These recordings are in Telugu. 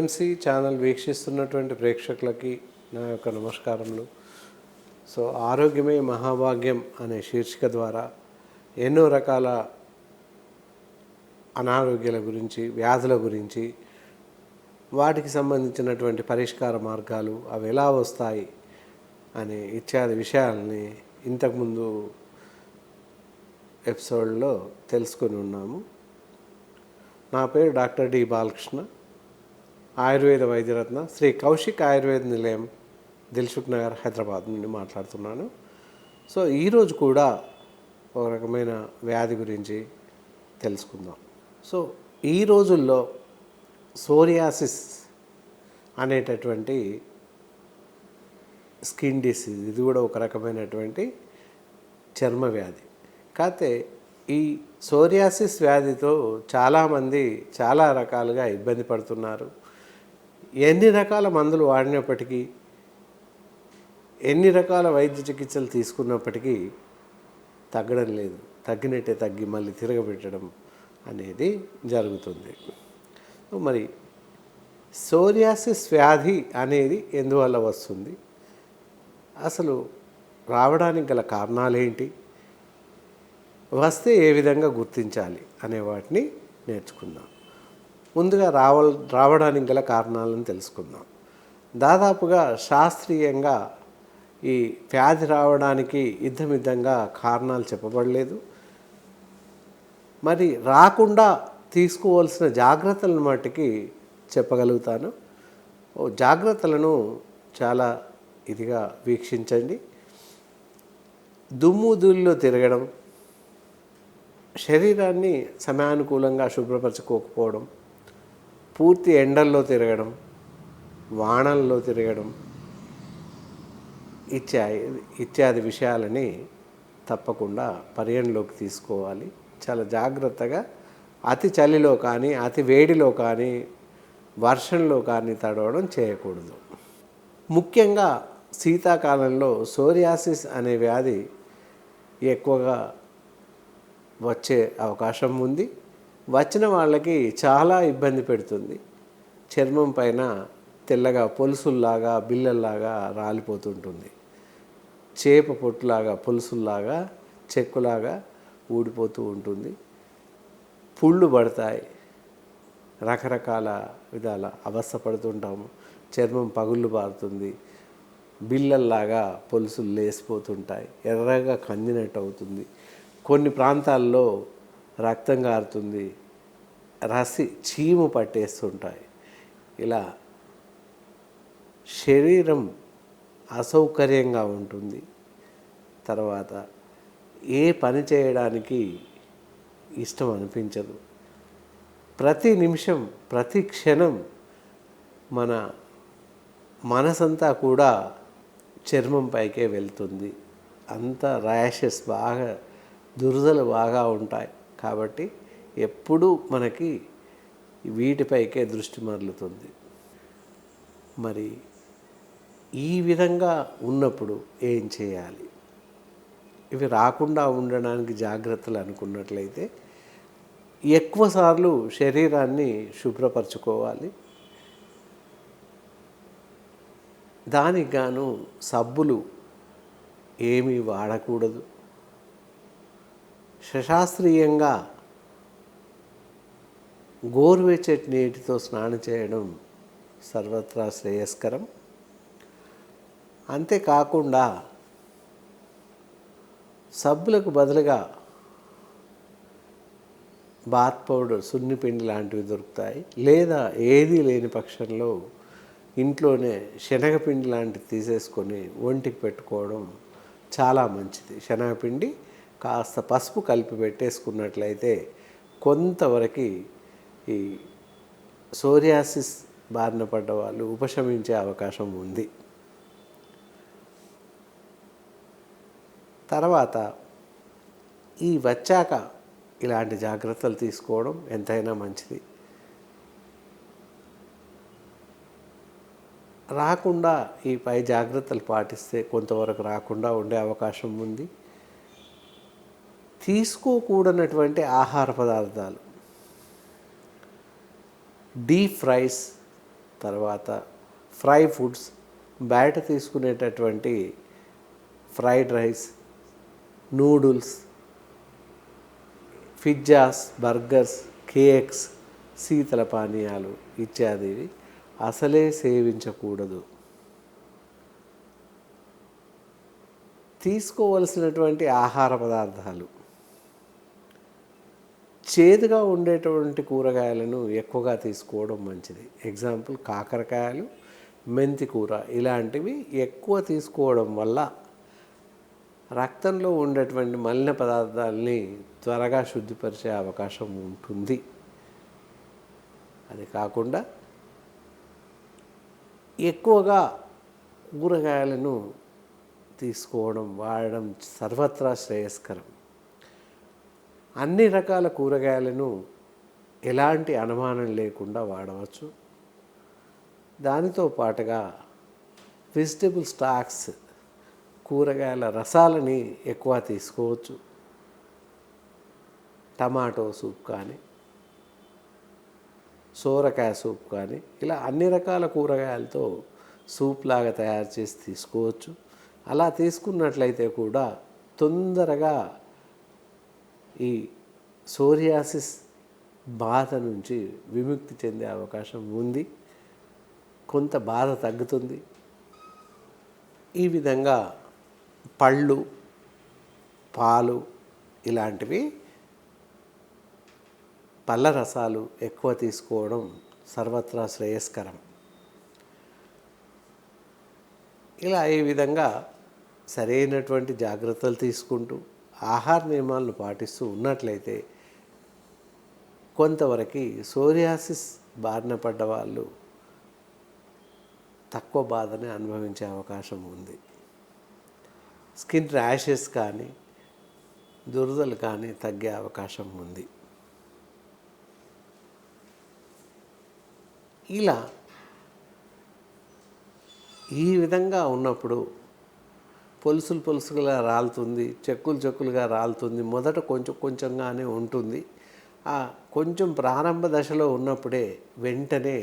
పిఎంసి ఛానల్ వీక్షిస్తున్నటువంటి ప్రేక్షకులకి నా యొక్క నమస్కారములు. సో ఆరోగ్యమే మహాభాగ్యం అనే శీర్షిక ద్వారా ఎన్నో రకాల అనారోగ్యాల గురించి, వ్యాధుల గురించి, వాటికి సంబంధించినటువంటి పరిష్కార మార్గాలు, అవి ఎలా వస్తాయి అనే ఇత్యాది విషయాలని ఇంతకుముందు ఎపిసోడ్లో తెలుసుకొని ఉన్నాము. నా పేరు డాక్టర్ డి బాలకృష్ణ, ఆయుర్వేద వైద్యరత్న, శ్రీ కౌశిక్ ఆయుర్వేద నిలయం, దిల్సుఖ్ నగర్, హైదరాబాద్ నుండి మాట్లాడుతున్నాను. సో ఈరోజు కూడా ఒక రకమైన వ్యాధి గురించి తెలుసుకుందాం. సో ఈ రోజుల్లో సోరియాసిస్ అనేటటువంటి స్కిన్ డిసీజ్, ఇది కూడా ఒక రకమైనటువంటి చర్మ వ్యాధి. కాకపోతే ఈ సోరియాసిస్ వ్యాధితో చాలామంది చాలా రకాలుగా ఇబ్బంది పడుతున్నారు. ఎన్ని రకాల మందులు వాడినప్పటికీ, ఎన్ని రకాల వైద్య చికిత్సలు తీసుకున్నప్పటికీ తగ్గడం లేదు. తగ్గినట్టే తగ్గి మళ్ళీ తిరగబెట్టడం అనేది జరుగుతుంది. మరి సోరియాసిస్ వ్యాధి అనేది ఎందువల్ల వస్తుంది, అసలు రావడానికి గల కారణాలేంటి, వస్తే ఏ విధంగా గుర్తించాలి అనే వాటిని నేర్చుకుందాం. ముందుగా రావడానికి గల కారణాలను తెలుసుకుందాం. దాదాపుగా శాస్త్రీయంగా ఈ వ్యాధి రావడానికి యుద్ధమిద్దంగా కారణాలు చెప్పబడలేదు. మరి రాకుండా తీసుకోవాల్సిన జాగ్రత్తలను మట్టుకి చెప్పగలుగుతాను. జాగ్రత్తలను చాలా ఇదిగా వీక్షించండి. దుమ్ము ధూళిలో తిరగడం, శరీరాన్ని సమయానుకూలంగా శుభ్రపరచుకోకపోవడం, పూర్తి ఎండల్లో తిరగడం, వానల్లో తిరగడం ఇత్యాది విషయాలని తప్పకుండా పరిగణలోకి తీసుకోవాలి. చాలా జాగ్రత్తగా అతి చలిలో కానీ, అతి వేడిలో కానీ, వర్షంలో కానీ తడవడం చేయకూడదు. ముఖ్యంగా శీతాకాలంలో సోరియాసిస్ అనే వ్యాధి ఎక్కువగా వచ్చే అవకాశం ఉంది. వచ్చిన వాళ్ళకి చాలా ఇబ్బంది పెడుతుంది. చర్మం పైన తెల్లగా పొలుసుల్లాగా, బిళ్ళల్లాగా రాలిపోతుంటుంది. చేప పొట్టులాగా, పొలుసుల్లాగా, చెక్కులాగా ఊడిపోతూ ఉంటుంది. పుళ్ళు పడతాయి. రకరకాల విధాల అవస్థ పడుతుంటాము. చర్మం పగుళ్ళు పారుతుంది. బిళ్ళల్లాగా పొలుసులు లేసిపోతుంటాయి. ఎర్రగా కందినట్టు అవుతుంది. కొన్ని ప్రాంతాల్లో రక్తం కారుతుంది. చీము పట్టేస్తుంటాయి. ఇలా శరీరం అసౌకర్యంగా ఉంటుంది. తర్వాత ఏ పని చేయడానికి ఇష్టం అనిపించదు. ప్రతి నిమిషం, ప్రతి క్షణం మన మనసంతా కూడా చర్మం పైకే వెళ్తుంది. అంత ర్యాషెస్ బాగా, దురదలు బాగా ఉంటాయి. కాబట్టి ఎప్పుడూ మనకి వీటిపైకే దృష్టి మరలుతుంది. మరి ఈ విధంగా ఉన్నప్పుడు ఏం చేయాలి? ఇవి రాకుండా ఉండడానికి జాగ్రత్తలు అనుకున్నట్లయితే ఎక్కువసార్లు శరీరాన్ని శుభ్రపరచుకోవాలి. దానికి గాను సబ్బులు ఏమీ వాడకూడదు. శాస్త్రీయంగా గోరువెచ్చటి నీటితో స్నానం చేయడం సర్వత్రా శ్రేయస్కరం. అంతేకాకుండా సబ్బులకు బదులుగా బాత్ పౌడర్, సున్నిపిండి లాంటివి దొరుకుతాయి. లేదా ఏదీ లేని పక్షంలో ఇంట్లోనే శనగపిండి లాంటివి తీసేసుకొని ఒంటికి పెట్టుకోవడం చాలా మంచిది. శనగపిండి కాస్త పసుపు కలిపి పెట్టేసుకున్నట్లయితే కొంతవరకు ఈ సోరియాసిస్ బారిన పడ్డ వాళ్ళు ఉపశమించే అవకాశం ఉంది. తర్వాత ఈ వచ్చాక ఇలాంటి జాగ్రత్తలు తీసుకోవడం ఎంతైనా మంచిది. రాకుండా ఈ పై జాగ్రత్తలు పాటిస్తే కొంతవరకు రాకుండా ఉండే అవకాశం ఉంది. తీసుకోకూడనటువంటి ఆహార పదార్థాలు, డీప్ ఫ్రైస్, తర్వాత ఫ్రై ఫుడ్స్, బయట తీసుకునేటటువంటి fried rice, noodles, pizzas, burgers, cakes, శీతల పానీయాలు ఇత్యాదివి అసలే సేవించకూడదు. తీసుకోవలసినటువంటి ఆహార పదార్థాలు చేదుగా ఉండేటువంటి కూరగాయలను ఎక్కువగా తీసుకోవడం మంచిది. ఎగ్జాంపుల్ కాకరకాయలు, మెంతి కూర ఇలాంటివి ఎక్కువ తీసుకోవడం వల్ల రక్తంలో ఉండేటువంటి మలిన పదార్థాలని త్వరగా శుద్ధిపరిచే అవకాశం ఉంటుంది. అది కాకుండా ఎక్కువగా కూరగాయలను తీసుకోవడం, వాడడం సర్వత్రా శ్రేయస్కరం. అన్ని రకాల కూరగాయలను ఎలాంటి అనుమానం లేకుండా వాడవచ్చు. దానితో పాటుగా వెజిటబుల్ స్టాక్స్, కూరగాయల రసాలని ఎక్కువ తీసుకోవచ్చు. టమాటో సూప్ కానీ, సోరకాయ సూప్ కానీ, ఇలా అన్ని రకాల కూరగాయలతో సూప్ లాగా తయారు చేసి తీసుకోవచ్చు. అలా తీసుకున్నట్లయితే కూడా తొందరగా ఈ సోరియాసిస్ బాధ నుంచి విముక్తి చెందే అవకాశం ఉంది. కొంత బాధ తగ్గుతుంది. ఈ విధంగా పళ్ళు, పాలు ఇలాంటివి, పళ్ళ రసాలు ఎక్కువ తీసుకోవడం సర్వత్రా శ్రేయస్కరం. ఇలా ఈ విధంగా సరైనటువంటి జాగ్రత్తలు తీసుకుంటూ ఆహార నియమాలను పాటిస్తూ ఉన్నట్లయితే కొంతవరకు సోరియాసిస్ బారిన పడ్డ వాళ్ళు తక్కువ బాధని అనుభవించే అవకాశం ఉంది. స్కిన్ ర్యాషెస్ కానీ, దురదలు కానీ తగ్గే అవకాశం ఉంది. ఇలా ఈ విధంగా ఉన్నప్పుడు పొలుసులుగా రాలుతుంది, చెక్కులుగా రాలుతుంది. మొదట కొంచెంగానే ఉంటుంది. ఆ కొంచెం ప్రారంభ దశలో ఉన్నప్పుడే వెంటనే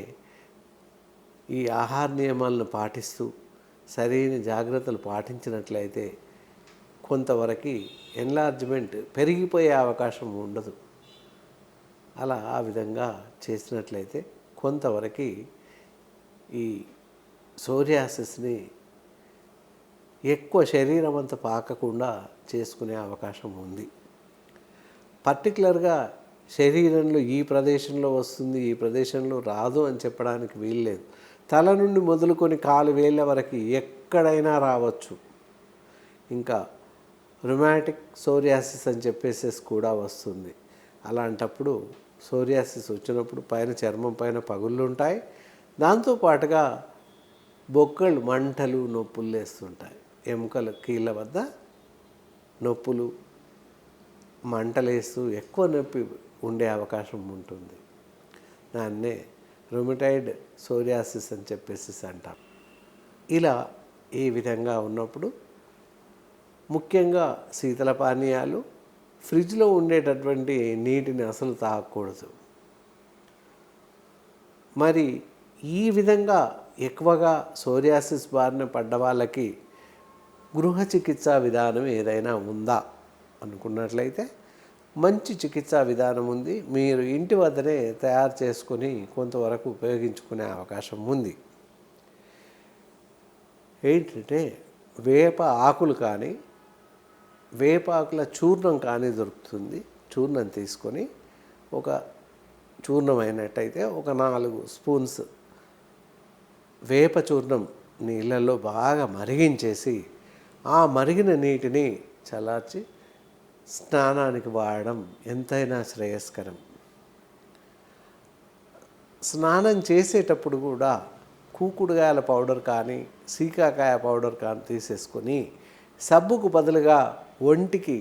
ఈ ఆహార నియమాలను పాటిస్తూ సరైన జాగ్రత్తలు పాటించినట్లయితే కొంతవరకు ఎన్లార్జ్మెంట్ పెరిగిపోయే అవకాశం ఉండదు. అలా ఆ విధంగా చేసినట్లయితే కొంతవరకు ఈ సోరియాసిస్ని ఎక్కువ శరీరం అంతా పాకకుండా చేసుకునే అవకాశం ఉంది. పర్టికులర్గా శరీరంలో ఈ ప్రదేశంలో వస్తుంది, ఈ ప్రదేశంలో రాదు అని చెప్పడానికి వీల్లేదు. తల నుండి మొదలుకొని కాలు వేళ్ళ వరకు ఎక్కడైనా రావచ్చు. ఇంకా రుమాటిక్ సోరియాసిస్ అని చెప్పేసి కూడా వస్తుంది. అలాంటప్పుడు సోరియాసిస్ వచ్చినప్పుడు పైన చర్మం పైన పగుళ్ళు ఉంటాయి. దాంతోపాటుగా బొక్కలు, మంటలు, నొప్పులు లేస్తుంటాయి. ఎముకలు కీళ్ళ వద్ద నొప్పులు, మంటలేస్తూ ఎక్కువ నొప్పి ఉండే అవకాశం ఉంటుంది. దాన్నే రుమటైడ్ సోరియాసిస్ అని చెప్పేసి అంటాం. ఇలా ఈ విధంగా ఉన్నప్పుడు ముఖ్యంగా శీతల పానీయాలు, ఫ్రిడ్జ్లో ఉండేటటువంటి నీటిని అసలు తాగకూడదు. మరి ఈ విధంగా ఎక్కువగా సోరియాసిస్ బారిన పడ్డ వాళ్ళకి గృహ చికిత్సా విధానం ఏదైనా ఉందా అనుకున్నట్లయితే మంచి చికిత్సా విధానం ఉంది. మీరు ఇంటి వద్దనే తయారు చేసుకొని కొంతవరకు ఉపయోగించుకునే అవకాశం ఉంది. ఏంటంటే వేప ఆకులు కానీ, వేప ఆకుల చూర్ణం కానీ దొరుకుతుంది. చూర్ణం తీసుకొని ఒక చూర్ణం అయినట్టయితే ఒక 4 స్పూన్స్ వేప చూర్ణం నీళ్ళల్లో బాగా మరిగించేసి ఆ మరిగిన నీటిని చల్లార్చి స్నానానికి వాడడం ఎంతైనా శ్రేయస్కరం. స్నానం చేసేటప్పుడు కూడా కూకుడుగాయల పౌడర్ కానీ, సీకాకాయ పౌడర్ కానీ తీసేసుకొని సబ్బుకు బదులుగా ఒంటికి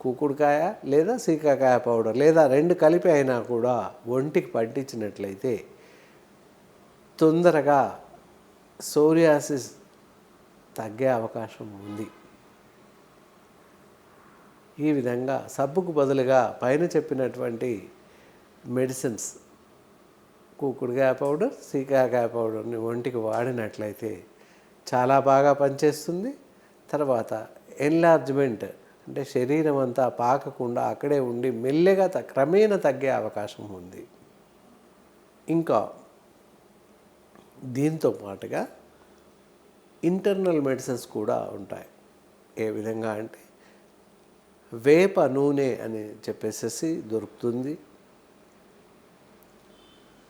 కూకుడుకాయ లేదా సీకాకాయ పౌడర్ లేదా 2 కలిపి అయినా కూడా ఒంటికి పట్టించినట్లయితే తొందరగా సోరియాసిస్ తగ్గే అవకాశం ఉంది. ఈ విధంగా సబ్బుకు బదులుగా పైన చెప్పినటువంటి మెడిసిన్స్, కూకుడుకాయ పౌడర్, సీకాకాయ పౌడర్ని ఒంటికి వాడినట్లయితే చాలా బాగా పనిచేస్తుంది. తర్వాత ఎన్లార్జ్మెంట్ అంటే శరీరం అంతా పాకకుండా అక్కడే ఉండి మెల్లగా క్రమేణా తగ్గే అవకాశం ఉంది. ఇంకా దీంతో పాటుగా ఇంటర్నల్ మెడిసిన్స్ కూడా ఉంటాయి. ఏ విధంగా అంటే వేప నూనె అని చెప్పేసి దొరుకుతుంది.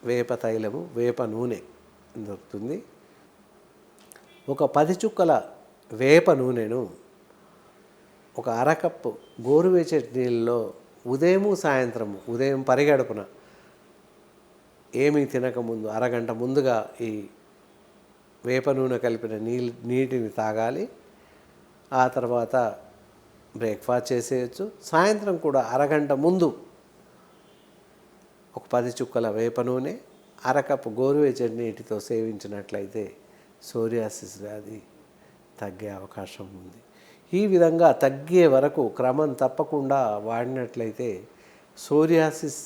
వేప తైలము, వేప నూనె దొరుకుతుంది. ఒక 10 చుక్కల వేప నూనెను ఒక అరకప్పు గోరువెచ్చటి నీళ్ళలో సాయంత్రము ఉదయం పరిగడుపున ఏమీ తినకముందు అరగంట ముందుగా ఈ వేప నూనె కలిపిన నీటిని తాగాలి. ఆ తర్వాత బ్రేక్ఫాస్ట్ చేసేయచ్చు. సాయంత్రం కూడా అరగంట ముందు ఒక 10 చుక్కల వేప నూనె, అరకప్పు గోరువెచ్చటి నీటితో సేవించినట్లయితే సోరియాసిస్ వ్యాధి తగ్గే అవకాశం ఉంది. ఈ విధంగా తగ్గే వరకు క్రమం తప్పకుండా వాడినట్లయితే సోరియాసిస్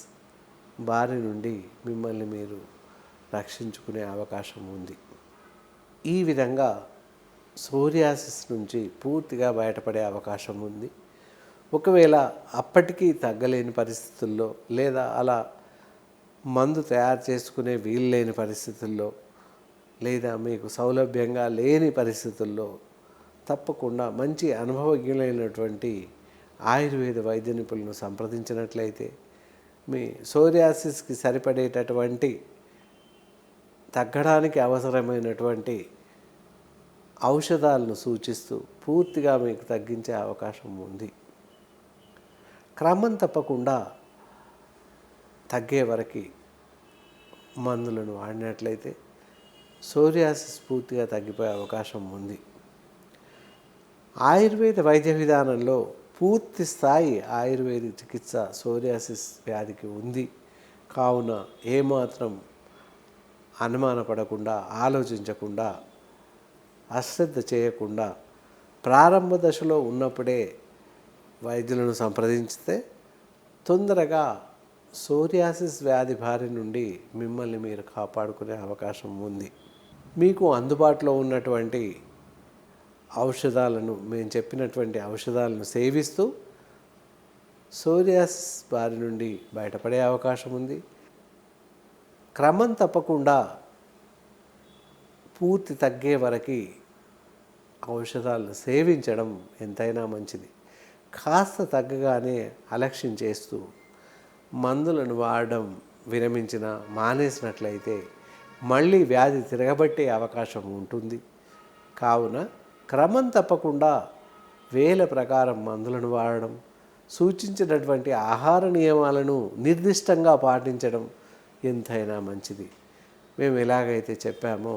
బారి నుండి మిమ్మల్ని మీరు రక్షించుకునే అవకాశం ఉంది. ఈ విధంగా సోరియాసిస్ నుంచి పూర్తిగా బయటపడే అవకాశం ఉంది. ఒకవేళ అప్పటికీ తగ్గలేని పరిస్థితుల్లో లేదా అలా మందు తయారు చేసుకునే వీలు లేని పరిస్థితుల్లో లేదా మీకు సౌలభ్యంగా లేని పరిస్థితుల్లో తప్పకుండా మంచి అనుభవజ్ఞులైనటువంటి ఆయుర్వేద వైద్య నిపుణులను సంప్రదించినట్లయితే మీ సోరియాసిస్కి సరిపడేటటువంటి తగ్గడానికి అవసరమైనటువంటి ఔషధాలను సూచిస్తూ పూర్తిగా మీకు తగ్గించే అవకాశం ఉంది. క్రమం తప్పకుండా తగ్గే వరకు మందులను వాడినట్లయితే సోరియాసిస్ పూర్తిగా తగ్గిపోయే అవకాశం ఉంది. ఆయుర్వేద వైద్య విధానంలో పూర్తి స్థాయి ఆయుర్వేద చికిత్స సోరియాసిస్ వ్యాధికి ఉంది. కావున ఏమాత్రం అనుమానపడకుండా, ఆలోచించకుండా, అశ్రద్ధ చేయకుండా ప్రారంభ దశలో ఉన్నప్పుడే వైద్యులను సంప్రదించితే తొందరగా సోరియాసిస్ వ్యాధి బారి నుండి మిమ్మల్ని మీరు కాపాడుకునే అవకాశం ఉంది. మీకు అందుబాటులో ఉన్నటువంటి ఔషధాలను, మేము చెప్పినటువంటి ఔషధాలను సేవిస్తూ సోరియాసిస్ బారి నుండి బయటపడే అవకాశం ఉంది. క్రమం తప్పకుండా పూర్తి తగ్గే వరకు ఔషధాలను సేవించడం ఎంతైనా మంచిది. కాస్త తగ్గగానే అలక్ష్యం చేస్తూ మందులను వాడడం మానేసినట్లయితే మళ్ళీ వ్యాధి తిరగబట్టే అవకాశం ఉంటుంది. కావున క్రమం తప్పకుండా వేల ప్రకారం మందులను వాడడం, సూచించినటువంటి ఆహార నియమాలను నిర్దిష్టంగా పాటించడం ఎంతైనా మంచిది. మేము ఎలాగైతే చెప్పామో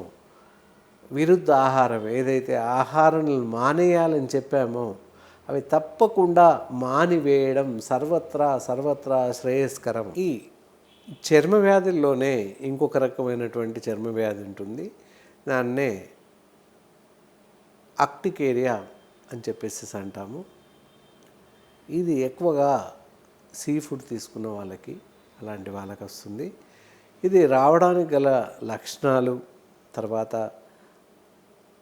విరుద్ధ ఆహారం, ఏదైతే ఆహారాలను మానేయాలని చెప్పామో అవి తప్పకుండా మానివేయడం సర్వత్రా శ్రేయస్కరం. ఈ చర్మ వ్యాధుల్లోనే ఇంకొక రకమైనటువంటి చర్మ వ్యాధి ఉంటుంది. దాన్నే అక్టికేరియా అని చెప్పేసి అంటాము. ఇది ఎక్కువగా సీ ఫుడ్ తీసుకున్న వాళ్ళకి, అలాంటి వాళ్ళకి వస్తుంది. ఇది రావడానికి గల లక్షణాలు, తర్వాత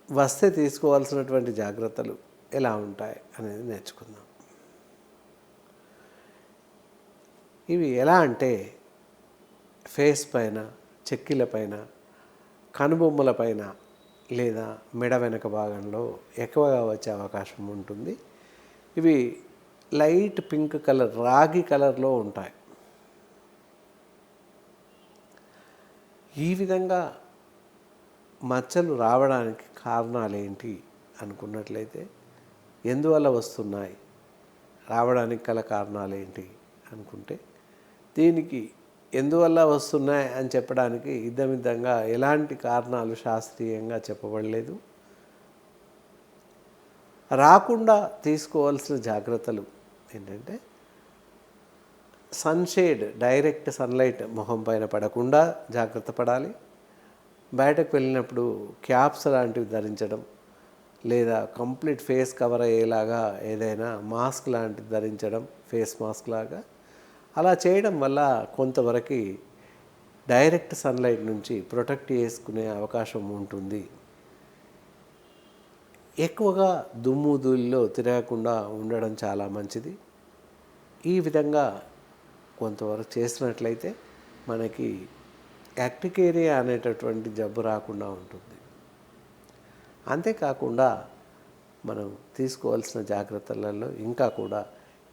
వస్తే తీసుకోవాల్సినటువంటి జాగ్రత్తలు ఎలా ఉంటాయి అనేది నేర్చుకుందాం. ఇవి ఎలా అంటే ఫేస్ పైన, చెక్కిల పైన, కనుబొమ్మల పైన లేదా మెడ వెనక భాగంలో ఎక్కువగా వచ్చే అవకాశం ఉంటుంది. ఇవి లైట్ పింక్ కలర్, రాగి కలర్లో ఉంటాయి. ఈ విధంగా మచ్చలు రావడానికి కారణాలు ఏంటి అనుకున్నట్లయితే, ఎందువల్ల వస్తున్నాయి, రావడానికి గల కారణాలు ఏంటి అనుకుంటే, దీనికి ఎందువల్ల వస్తున్నాయి అని చెప్పడానికి ఇద్దమిద్దంగా ఎలాంటి కారణాలు శాస్త్రీయంగా చెప్పబడలేదు. రాకుండా తీసుకోవాల్సిన జాగ్రత్తలు ఏంటంటే, సన్షేడ్, డైరెక్ట్ సన్లైట్ మొహం పైన పడకుండా జాగ్రత్త పడాలి. బయటకు వెళ్ళినప్పుడు క్యాప్స్ లాంటివి ధరించడం, లేదా కంప్లీట్ ఫేస్ కవర్ అయ్యేలాగా ఏదైనా మాస్క్ లాంటిది ధరించడం, ఫేస్ మాస్క్ లాగా. అలా చేయడం వల్ల కొంతవరకు డైరెక్ట్ సన్లైట్ నుంచి ప్రొటెక్ట్ చేసుకునే అవకాశం ఉంటుంది. ఎక్కువగా దుమ్ము ధూళిలో తిరగకుండా ఉండడం చాలా మంచిది. ఈ విధంగా కొంతవరకు చేసినట్లయితే మనకి యాక్టికేరియా అనేటటువంటి జబ్బు రాకుండా ఉంటుంది. అంతేకాకుండా మనం తీసుకోవాల్సిన జాగ్రత్తలలో ఇంకా కూడా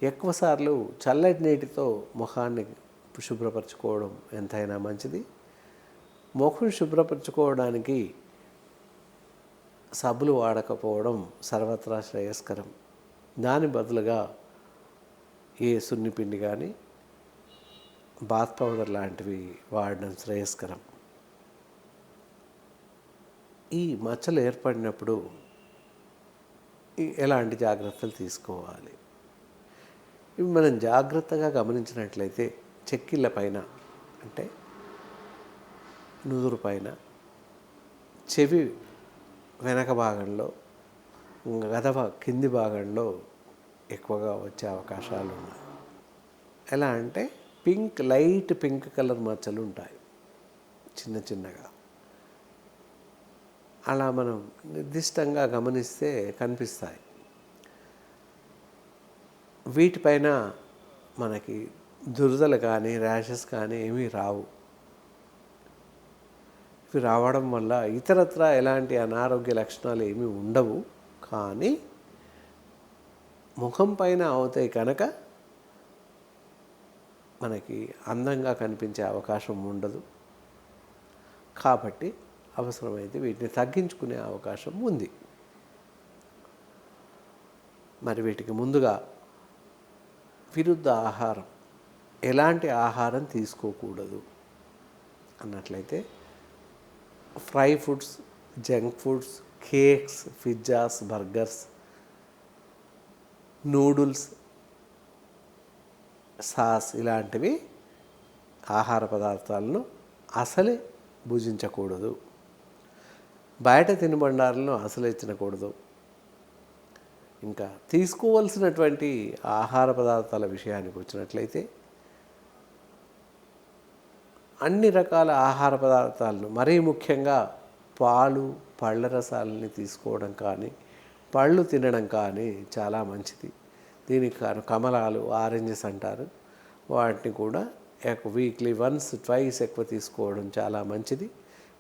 ఎక్కువసార్లు చల్లటి నీటితో ముఖాన్ని శుభ్రపరచుకోవడం ఎంతైనా మంచిది. ముఖం శుభ్రపరచుకోవడానికి సబ్బులు వాడకపోవడం సర్వత్రా శ్రేయస్కరం. దాని బదులుగా ఏ సున్నిపిండి కానీ బాత్ పౌడర్ లాంటివి వాడడం శ్రేయస్కరం. ఈ మచ్చలు ఏర్పడినప్పుడు ఎలాంటి జాగ్రత్తలు తీసుకోవాలి? ఇవి మనం జాగ్రత్తగా గమనించినట్లయితే చెక్కిళ్ళ పైన, అంటే నుదురు పైన, చెవి వెనక భాగంలో, గదవ కింది భాగంలో ఎక్కువగా వచ్చే అవకాశాలు ఉన్నాయి. ఎలా అంటే లైట్ పింక్ కలర్ మచ్చలు ఉంటాయి చిన్న చిన్నగా. అలా మనం నిర్దిష్టంగా గమనిస్తే కనిపిస్తాయి. వీటిపైన మనకి దురదలు కానీ ర్యాషెస్ కానీ ఏమీ రావు. ఇవి రావడం వల్ల ఇతరత్రా ఎలాంటి అనారోగ్య లక్షణాలు ఏమీ ఉండవు. కానీ ముఖం పైన అవుతాయి కనుక మనకి అందంగా కనిపించే అవకాశం ఉండదు. కాబట్టి అవసరమైతే వీటిని తగ్గించుకునే అవకాశం ఉంది. మరి వీటికి ముందుగా విరుద్ధ ఆహారం, ఎలాంటి ఆహారం తీసుకోకూడదు అన్నట్లయితే fry foods, junk foods, cakes, pizzas, burgers, noodles, sauce ఇలాంటివి ఆహార పదార్థాలను అసలే భుజించకూడదు. బయట తినుబండారాలను అసలే తినకూడదు. ఇంకా తీసుకోవలసినటువంటి ఆహార పదార్థాల విషయానికి వచ్చినట్లయితే అన్ని రకాల ఆహార పదార్థాలను, మరీ ముఖ్యంగా పాలు, పళ్ళ రసాలని తీసుకోవడం కానీ, పళ్ళు తినడం కానీ చాలా మంచిది. దీనికి కమలాలు, ఆరెంజెస్ అంటారు, వాటిని కూడా వీక్లీ వన్స్, ట్వైస్ ఎక్కువ తీసుకోవడం చాలా మంచిది.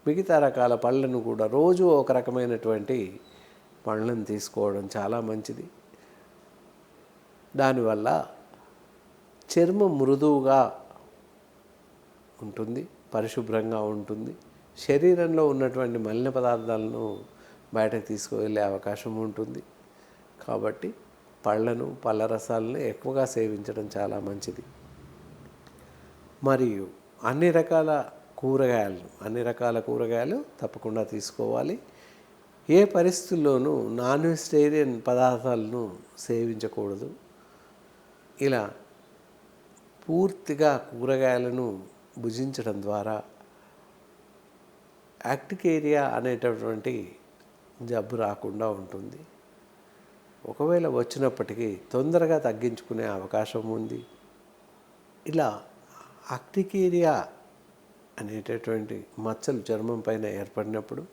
మిగతా రకాల పళ్ళను కూడా రోజు ఒక రకమైనటువంటి పళ్ళను తీసుకోవడం చాలా మంచిది. దానివల్ల చర్మం మృదువుగా ఉంటుంది, పరిశుభ్రంగా ఉంటుంది. శరీరంలో ఉన్నటువంటి మలిన పదార్థాలను బయటకు తీసుకువెళ్ళే అవకాశం ఉంటుంది. కాబట్టి పళ్ళను, పళ్ళ రసాలను ఎక్కువగా సేవించడం చాలా మంచిది. మరియు అన్ని రకాల కూరగాయలు తప్పకుండా తీసుకోవాలి. ఏ పరిస్థితుల్లోనూ నాన్ వెజిటేరియన్ పదార్థాలను సేవించకూడదు. ఇలా పూర్తిగా కూరగాయలను భుజించడం ద్వారా యాక్టికేరియా అనేటటువంటి జబ్బు రాకుండా ఉంటుంది. ఒకవేళ వచ్చినప్పటికీ తొందరగా తగ్గించుకునే అవకాశం ఉంది. ఇలా యాక్టికేరియా అనేటటువంటి మచ్చలు చర్మం పైన ఏర్పడినప్పుడు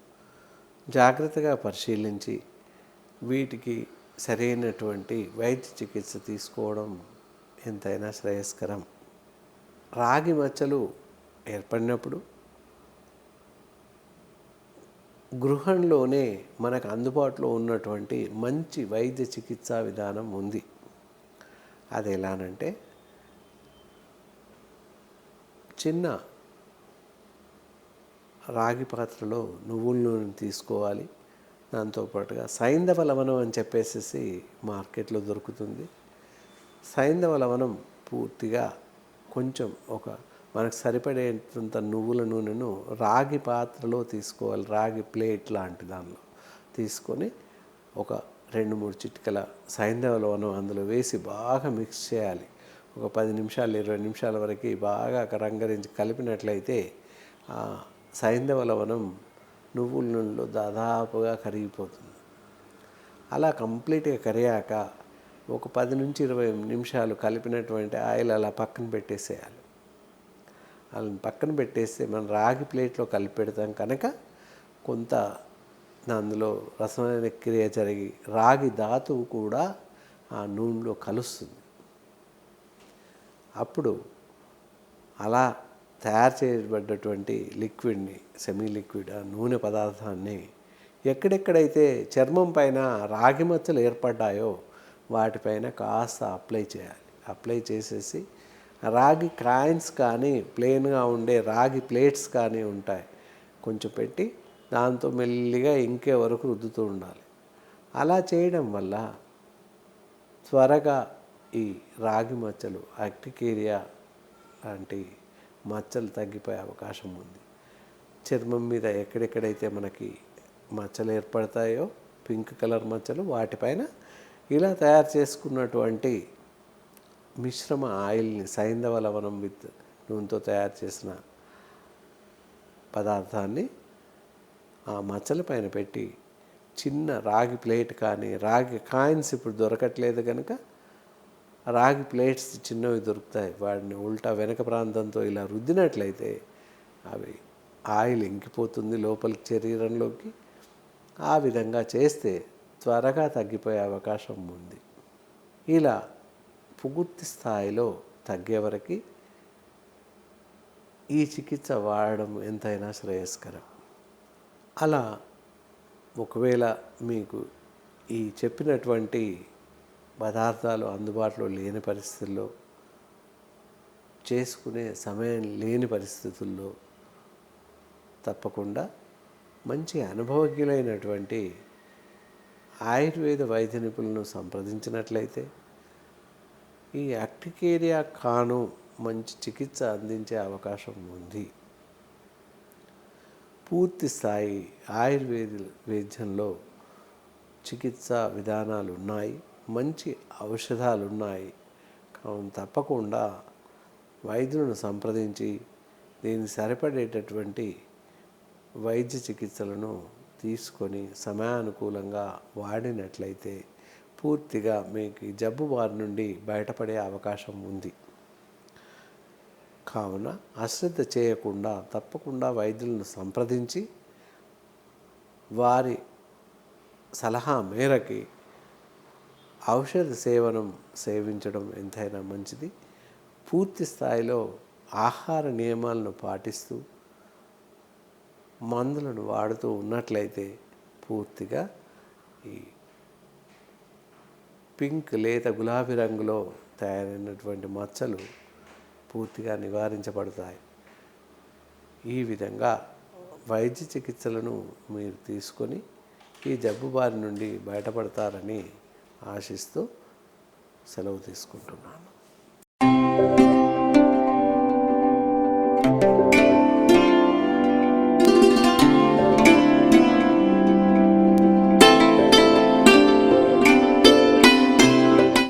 జాగ్రత్తగా పరిశీలించి వీటికి సరైనటువంటి వైద్య చికిత్స తీసుకోవడం ఎంతైనా శ్రేయస్కరం. రాగి మచ్చలు ఏర్పడినప్పుడు గృహంలోనే మనకు అందుబాటులో ఉన్నటువంటి మంచి వైద్య చికిత్సా విధానం ఉంది. అది ఎలానంటే, చిన్న రాగి పాత్రలో నువ్వుల నూనె తీసుకోవాలి. దాంతోపాటుగా సైంధవ లవణం అని చెప్పేసి మార్కెట్లో దొరుకుతుంది. సైంధవ లవణం పూర్తిగా కొంచెం మనకు సరిపడేంత నువ్వుల నూనెను రాగి పాత్రలో తీసుకోవాలి. రాగి ప్లేట్ లాంటి దానిలో తీసుకొని 2-3 చిటికల సైంధవ లవణం అందులో వేసి బాగా మిక్స్ చేయాలి. 10 నిమిషాలు 20 నిమిషాల వరకు బాగా రంగరించి కలిపినట్లయితే సైంధవ లవణం నువ్వుల నూనెలో దాదాపుగా కరిగిపోతుంది. అలా కంప్లీట్గా కరిగాక 10 నుంచి 20 నిమిషాలు కలిపినటువంటి ఆయిల్ అలా పక్కన పెట్టేసేయాలి. వాళ్ళని పక్కన పెట్టేస్తే మనం రాగి ప్లేట్లో కలిపి పెడతాం కనుక కొంత అందులో రసాయన క్రియ జరిగి రాగి ధాతువు కూడా ఆ నూనెలో కలుస్తుంది. అప్పుడు అలా తయారు చేయబడ్డటువంటి లిక్విడ్ని, సెమీ లిక్విడ్ ఆ నూనె పదార్థాన్ని ఎక్కడెక్కడైతే చర్మం పైన రాగి మచ్చలు ఏర్పడ్డాయో వాటిపైన కాస్త అప్లై చేయాలి. అప్లై చేసేసి రాగి కాయిన్స్ కానీ ప్లెయిన్గా ఉండే రాగి ప్లేట్స్ కానీ ఉంటాయి, కొంచెం పెట్టి దాంతో మెల్లిగా ఇంకే వరకు రుద్దుతూ ఉండాలి. అలా చేయడం వల్ల త్వరగా ఈ రాగి మచ్చలు, యాక్టికేరియా లాంటి మచ్చలు తగ్గిపోయే అవకాశం ఉంది. చర్మం మీద ఎక్కడెక్కడైతే మనకి మచ్చలు ఏర్పడతాయో పింక్ కలర్ మచ్చలు, వాటిపైన ఇలా తయారు చేసుకున్నటువంటి మిశ్రమ ఆయిల్ని, సైంధవ లవణం విత్ నూనెతో తయారు చేసిన పదార్థాన్ని ఆ మచ్చల పైన పెట్టి చిన్న రాగి ప్లేట్ కానీ, రాగి కాయిన్స్ ఇప్పుడు దొరకట్లేదు కనుక రాగి ప్లేట్స్ చిన్నవి దొరుకుతాయి, వాటిని ఉల్టా వెనక ప్రాంతంతో ఇలా రుద్దినట్లయితే అవి ఆయిల్ ఇంకిపోతుంది లోపలికి శరీరంలోకి. ఆ విధంగా చేస్తే త్వరగా తగ్గిపోయే అవకాశం ఉంది. ఇలా పూర్తి స్థాయిలో తగ్గే వరకు ఈ చికిత్స వాడడం ఎంతైనా శ్రేయస్కరం. అలా ఒకవేళ మీకు ఈ చెప్పినటువంటి పదార్థాలు అందుబాటులో లేని పరిస్థితుల్లో, చేసుకునే సమయం లేని పరిస్థితుల్లో తప్పకుండా మంచి అనుభవజ్ఞులైనటువంటి ఆయుర్వేద వైద్య నిపుణులను సంప్రదించినట్లయితే ఈ యాక్టికేరియా కాను మంచి చికిత్స అందించే అవకాశం ఉంది. పూర్తి స్థాయి ఆయుర్వేద వైద్యంలో చికిత్సా విధానాలు ఉన్నాయి, మంచి ఔషధాలు ఉన్నాయి. కావున తప్పకుండా వైద్యులను సంప్రదించి దీనికి సరిపడేటటువంటి వైద్య చికిత్సలను తీసుకొని సమయానుకూలంగా వాడినట్లయితే పూర్తిగా మీకు ఈ జబ్బు బారి నుండి బయటపడే అవకాశం ఉంది. కావున అశ్రద్ధ చేయకుండా తప్పకుండా వైద్యులను సంప్రదించి వారి సలహా మేరకి ఔషధ సేవనం సేవించడం ఎంతైనా మంచిది. పూర్తి స్థాయిలో ఆహార నియమాలను పాటిస్తూ మందులను వాడుతూ ఉన్నట్లయితే పూర్తిగా ఈ పింక్ లేత గులాబీ రంగులో తయారైనటువంటి మచ్చలు పూర్తిగా నివారించబడతాయి. ఈ విధంగా వైద్య చికిత్సలను మీరు తీసుకొని ఈ జబ్బు బారి నుండి బయటపడతారని ఆశిస్తూ సెలవు తీసుకుంటున్నాను.